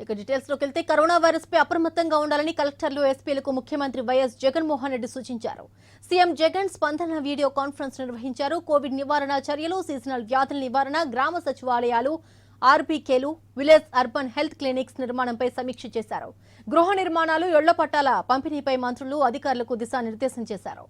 ఇక డీటెయిల్స్ లోకి వెళ్తే కరోనా వైరస్ పై అప్రమత్తంగా ఉండాలని కలెక్టర్లు ఎస్పీలకు ముఖ్యమంత్రి వైఎస్ జగన్మోహన్ రెడ్డి సూచించారు. సీఎం జగన్ స్పందన వీడియో కాన్ఫరెన్స్ నిర్వహించారు. కోవిడ్ నివారణ చర్యలు, సీజనల్ వ్యాధుల నివారణ, గ్రామ సచివాలయాలు, ఆర్బీకేలు, విలేజ్ అర్బన్ హెల్త్ క్లినిక్స్ నిర్మాణంపై సమీక్ష చేశారు. గృహ నిర్మాణాలు, ఇళ్ల పట్టాల పంపిణీపై మంత్రులు అధికారులకు దిశానిర్దేశం చేశారు.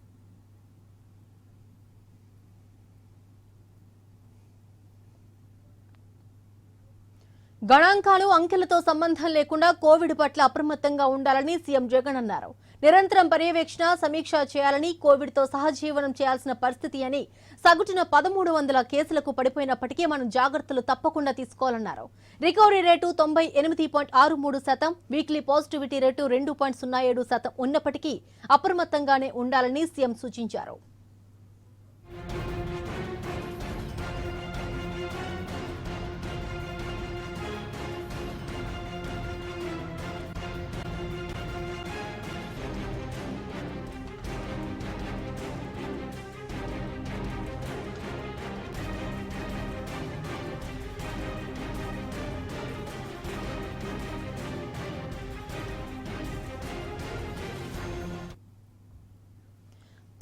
గణాంకాలు, అంకెలతో సంబంధం లేకుండా కోవిడ్ పట్ల అప్రమత్తంగా ఉండాలని సీఎం జగన్ అన్నారు. నిరంతరం పర్యవేక్షణ, సమీక్ష చేయాలని, కోవిడ్తో సహజీవనం చేయాల్సిన పరిస్థితి అని, సగటున 1300 కేసులకు పడిపోయినప్పటికీ మనం జాగ్రత్తలు తప్పకుండా తీసుకోవాలన్నారు. Recovery rate 98.63%, weekly positivity rate 2.07% ఉన్నప్పటికీ అప్రమత్తంగానే ఉండాలని సీఎం సూచించారు.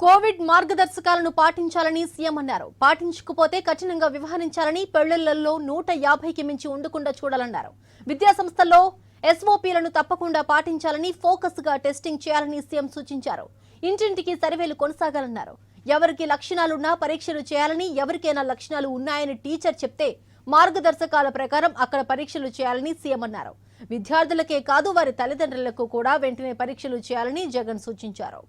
కోవిడ్ మార్గదర్శకాలను పాటించాలని సీఎం అన్నారు. పాటించకపోతే కఠినంగా వ్యవహరించాలని, పెళ్లిళ్లలో 150కి మించి ఉండకుండా చూడాలన్నారు. విద్యాసంస్థల్లో ఎస్ఓపీలను తప్పకుండా పాటించాలని, ఫోకస్ గా టెస్టింగ్ చేయాలని సీఎం సూచించారు. ఇంటింటికి సర్వేలు కొనసాగాలన్నారు. ఎవరికి లక్షణాలున్నా పరీక్షలు చేయాలని, ఎవరికైనా లక్షణాలు ఉన్నాయని టీచర్ చెప్తే మార్గదర్శకాల ప్రకారం అక్కడ పరీక్షలు చేయాలని సీఎం అన్నారు. విద్యార్థులకే కాదు, వారి తల్లిదండ్రులకు కూడా వెంటనే పరీక్షలు చేయాలని జగన్ సూచించారు.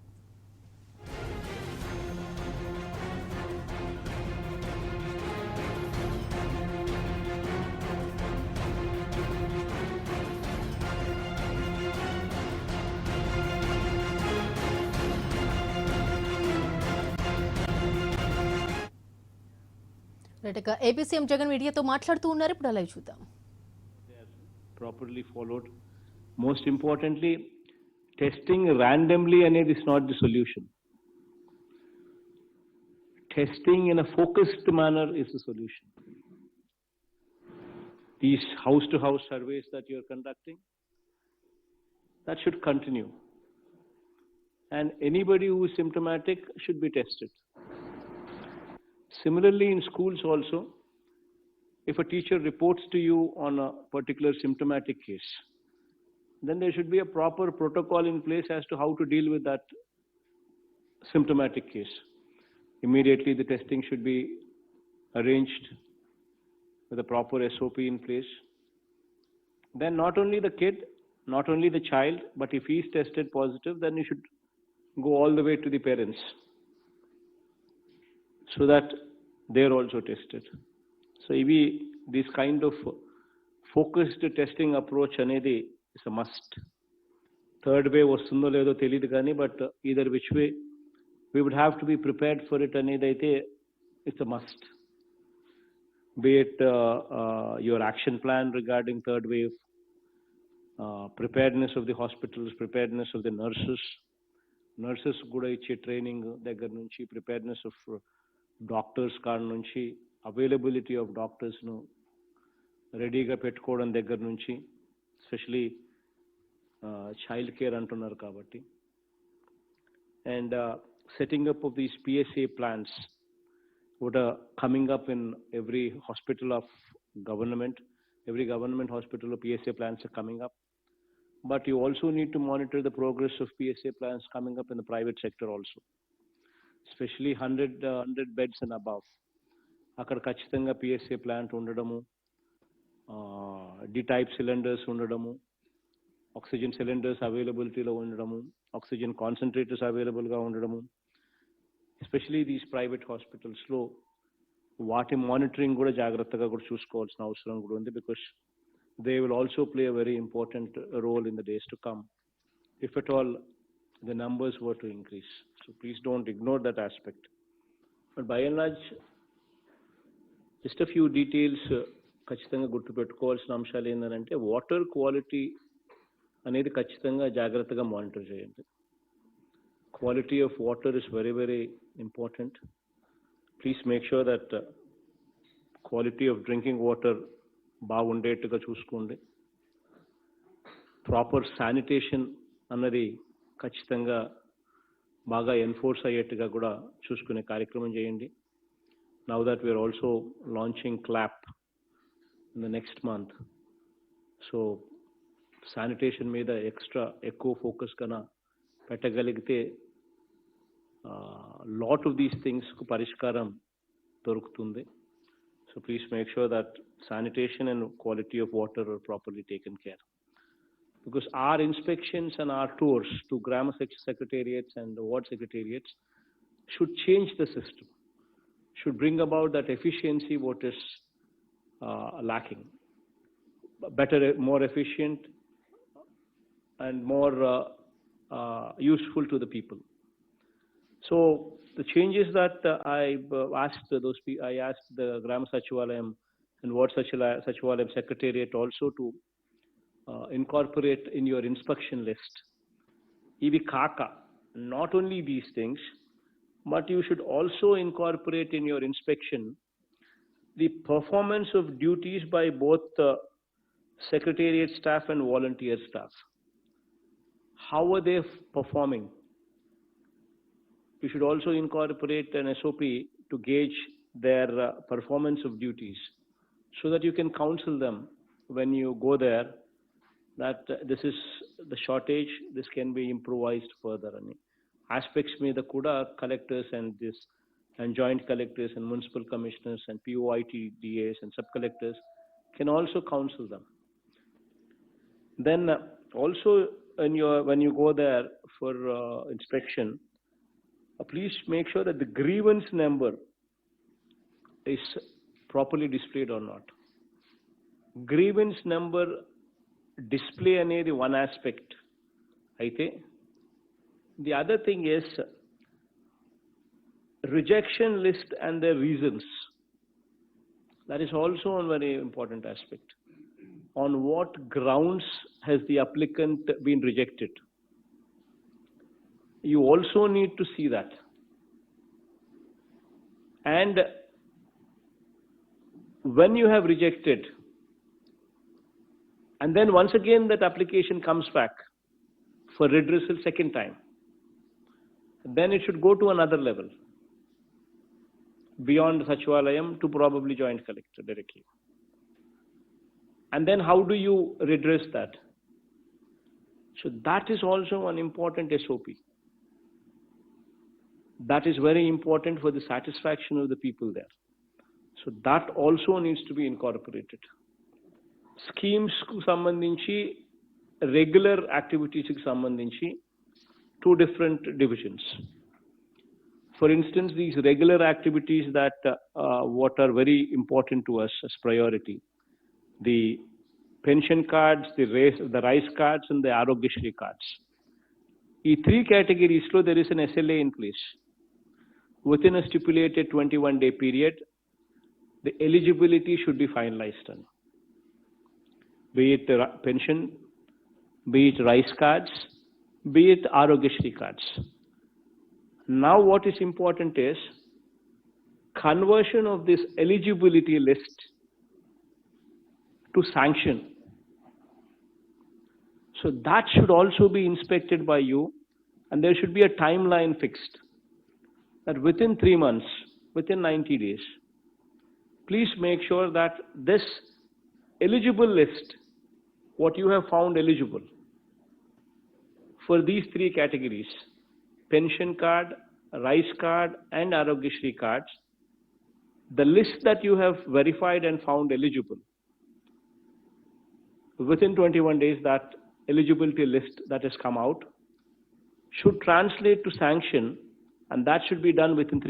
ఏపీ సీఎం జగన్ మీడియాతో మాట్లాడుతూ ఉన్నారు. ఇప్పుడు అలా చూద్దాం. Properly followed. Most importantly, testing randomly అనేది is not the solution. Testing in a focused manner is the solution. These house-to-house surveys that you are conducting, that should continue. And anybody who is symptomatic should be tested. Similarly, in schools also, if a teacher reports to you on a particular symptomatic case, then there should be a proper protocol in place as to how to deal with that symptomatic case. Immediately, the testing should be arranged with a proper SOP in place. Then not only the kid, not only the child, but if he is tested positive, then you should go all the way to the parents, so that they are also tested. So this kind of focused testing approach anedi is a must. Third wave vastundo ledo teliyadu gaani, but either which way we would have to be prepared for it anedi aithe it's a must. Be it your action plan regarding third wave, preparedness of the hospitals, preparedness of the nurses kuda iche training దగ్గర నుంచి, preparedness of doctors కాడ నుంచి, availability of డాక్టర్స్ను రెడీగా పెట్టుకోవడం దగ్గర నుంచి, especially child care అంటున్నారు కాబట్టి, and setting up of these PSA plans would coming up in every hospital of government. Every government hospital of PSA plans are coming up. But you also need to monitor the progress of PSA plans coming up in the private sector also. Especially 100 beds and above. అక్కడ ఖచ్చితంగా PSA plant ఉండడము, D-type cylinders ఉండడము, oxygen cylinders అవైలబిలిటీలో ఉండడము, oxygen concentrators అవైలబుల్గా ఉండడము, especially these private హాస్పిటల్స్లో వాటి మానిటరింగ్ కూడా జాగ్రత్తగా కూడా చూసుకోవాల్సిన అవసరం కూడా ఉంది. Because they will also play a very important role in the days to come, if at all the numbers were to increase. So please don't ignore that aspect. But by and large, just a few details ఖచ్చితంగా గుర్తుపెట్టుకోవాల్సిన అంశాలు ఏంటంటే, water quality అనేది ఖచ్చితంగా జాగ్రత్తగా monitor చేయండి. Quality of water is very, very important. Please make sure that quality of drinking water బాగుండేట్టుగా చూసుకోండి. Proper sanitation అన్నది ఖచ్చితంగా బాగా ఎన్ఫోర్స్ అయ్యేట్టుగా కూడా చూసుకునే కార్యక్రమం చేయండి. Now that we are also launching CLAP in the next month, so sanitation మీద ఎక్కువ ఫోకస్ కన్నా పెట్టగలిగితే lot of these things కు పరిష్కారం దొరుకుతుంది. So please make sure that sanitation and quality of water are properly taken care. Because our inspections and our tours to Grama secretariats and the ward secretariats should change the system, should bring about that efficiency what is lacking. Better, more efficient and more useful to the people. So the changes that I asked the Gram Sachivalayam and Ward Sachivalayam Secretariat also to incorporate in your inspection list. Ivi kaka, not only these things, but you should also incorporate in your inspection the performance of duties by both secretariat staff and volunteer staff. How are they performing? You should also incorporate an SOP to gauge their performance of duties so that you can counsel them when you go there that this is the shortage, this can be improvised further. Aspects may the kuda collectors and joint collectors and municipal commissioners and POIT DAs and sub-collectors can also counsel them. Then also when you go there for inspection, please make sure that the grievance number is properly displayed or not. Grievance number display అనేది one aspect అయితే the other thing is rejection list and their reasons. That is also a very important aspect. On what grounds has the applicant been rejected? You also need to see that. And when you have rejected, and then once again that application comes back for redressal second time, then it should go to another level beyond Sachivalayam to probably joint collector directly. And then how do you redress that? So that is also an important SOP. That is very important for the satisfaction of the people there. So that also needs to be incorporated. Schemes ku sambandhinchi, regular activities ku sambandhinchi, two different divisions. For instance, these regular activities that what are very important to us as priority, the pension cards, the rice cards and the Arogyashri cards. In three categories, there is an SLA in place. Within a stipulated 21-day period, the eligibility should be finalized. Be it pension, be it rice cards, be it Arogyashri cards. Now what is important is conversion of this eligibility list to sanction. So that should also be inspected by you, and there should be a timeline fixed that within 3 months, within 90 days, please make sure that this eligible list, what you have found eligible for these three categories, pension card, rice card and Arogyashri cards, the list that you have verified and found eligible, within 21 days that eligibility list that has come out should translate to sanction, and that should be done within 3